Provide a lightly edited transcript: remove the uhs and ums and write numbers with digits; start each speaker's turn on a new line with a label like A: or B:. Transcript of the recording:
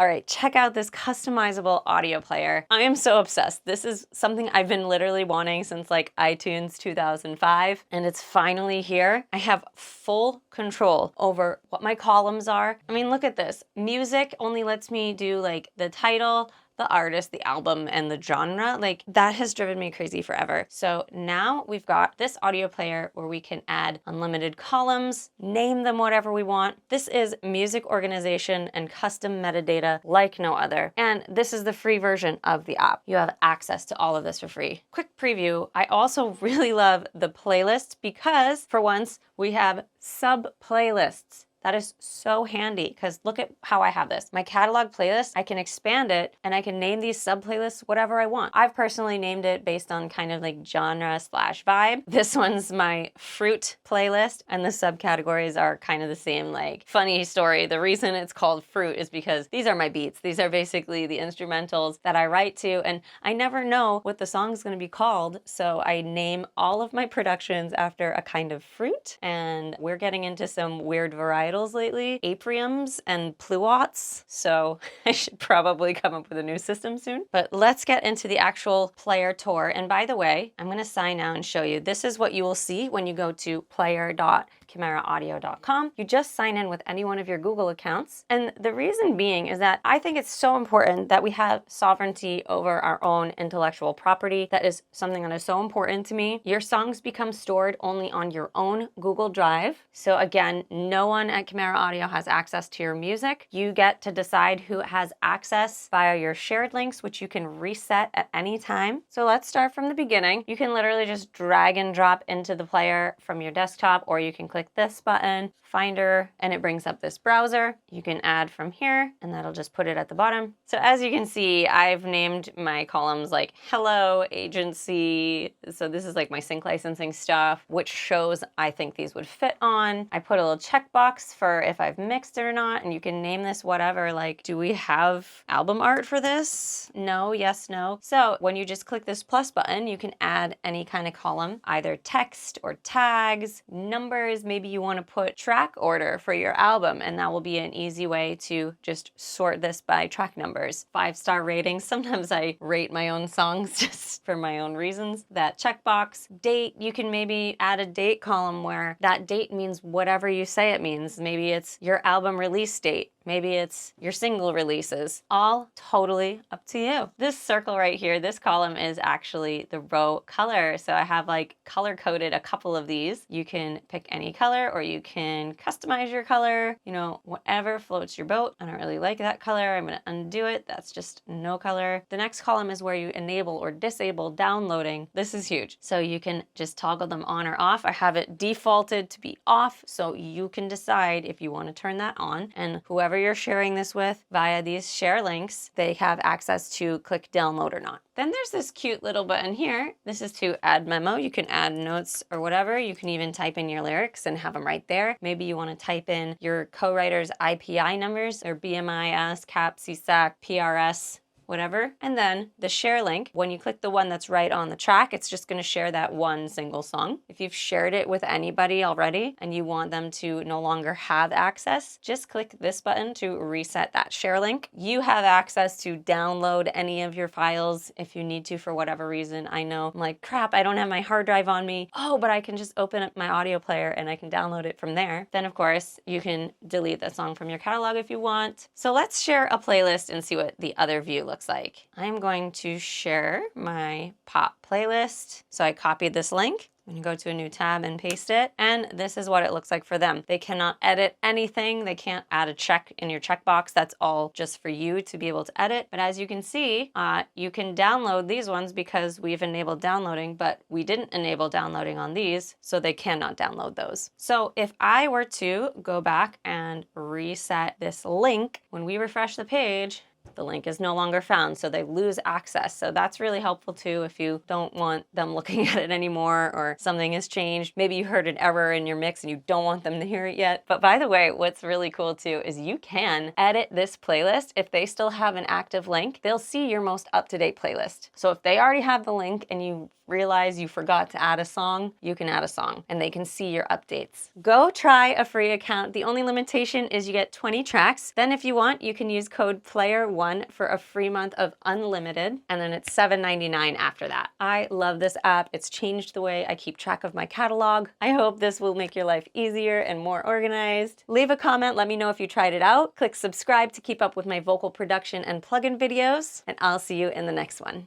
A: All right, check out this customizable audio player. I am so obsessed. This is something I've been literally wanting since like iTunes 2005, and it's finally here. I have full control over what my columns are. I mean, look at this. Music only lets me do like the title, the artist, the album, and the genre. Like, that has driven me crazy forever. So now we've got this audio player where we can add unlimited columns, name them whatever we want. This is music organization and custom metadata like no other. And this is the free version of the app. You have access to all of this for free. Quick preview. I also really love the playlist because for once we have sub playlists. That is so handy because look at how I have this. My catalog playlist, I can expand it and I can name these sub-playlists whatever I want. I've personally named it based on kind of like genre / vibe. This one's my fruit playlist and the subcategories are kind of the same. Like, funny story, the reason it's called fruit is because these are my beats. These are basically the instrumentals that I write to, and I never know what the song's gonna be called, so I name all of my productions after a kind of fruit, and we're getting into some weird varietals lately, apriums and pluots, so I should probably come up with a new system soon. But let's get into the actual player tour. And by the way, I'm gonna sign out and show you. This is what you will see when you go to player.kimeraaudio.com. You just sign in with any one of your Google accounts. And the reason being is that I think it's so important that we have sovereignty over our own intellectual property. That is something that is so important to me. Your songs become stored only on your own Google Drive. So again, no one at KIMERA Audio has access to your music. You get to decide who has access via your shared links, which you can reset at any time. So let's start from the beginning. You can literally just drag and drop into the player from your desktop, or you can click this button, Finder, and it brings up this browser. You can add from here, and that'll just put it at the bottom. So as you can see, I've named my columns like Hello, Agency. So this is like my sync licensing stuff, which shows I think these would fit on. I put a little checkbox for if I've mixed it or not, and you can name this whatever, like, do we have album art for this? No, yes, no. So when you just click this plus button, you can add any kind of column, either text or tags, numbers. Maybe you want to put track order for your album, and that will be an easy way to just sort this by track numbers. 5-star ratings. Sometimes I rate my own songs just for my own reasons. That checkbox. Date. You can maybe add a date column where that date means whatever you say it means. Maybe it's your album release date. Maybe it's your single releases. All totally up to you. This circle right here, this column is actually the row color. So I have like color coded a couple of these. You can pick any color or you can customize your color, you know, whatever floats your boat. I don't really like that color. I'm gonna undo it. That's just no color. The next column is where you enable or disable downloading. This is huge. So you can just toggle them on or off. I have it defaulted to be off, so you can decide if you want to turn that on, and whoever you're sharing this with via these share links, they have access to click download or not. Then there's this cute little button here. This is to add memo. You can add notes or whatever. You can even type in your lyrics and have them right there. Maybe you want to type in your co-writer's IPI numbers or BMIS, CAP, CSAC, PRS, whatever. And then the share link, when you click the one that's right on the track, it's just going to share that one single song. If you've shared it with anybody already and you want them to no longer have access, just click this button to reset that share link. You have access to download any of your files if you need to for whatever reason. I know I'm like, crap, I don't have my hard drive on me. Oh, but I can just open up my audio player and I can download it from there. Then of course you can delete that song from your catalog if you want. So let's share a playlist and see what the other view looks like. I'm going to share my pop playlist. So I copied this link. I'm gonna go to a new tab and paste it. And this is what it looks like for them. They cannot edit anything. They can't add a check in your checkbox. That's all just for you to be able to edit. But as you can see, you can download these ones because we've enabled downloading, but we didn't enable downloading on these, so they cannot download those. So if I were to go back and reset this link, when we refresh the page, the link is no longer found, so they lose access. So that's really helpful too if you don't want them looking at it anymore or something has changed. Maybe you heard an error in your mix and you don't want them to hear it yet. But by the way, what's really cool too is you can edit this playlist. If they still have an active link, they'll see your most up-to-date playlist. So if they already have the link and you realize you forgot to add a song, you can add a song and they can see your updates. Go try a free account. The only limitation is you get 20 tracks. Then if you want, you can use code PLAYER1 for a free month of unlimited, and then it's $7.99 after that. I love this app. It's changed the way I keep track of my catalog. I hope this will make your life easier and more organized. Leave a comment, let me know if you tried it out. Click subscribe to keep up with my vocal production and plugin videos, and I'll see you in the next one.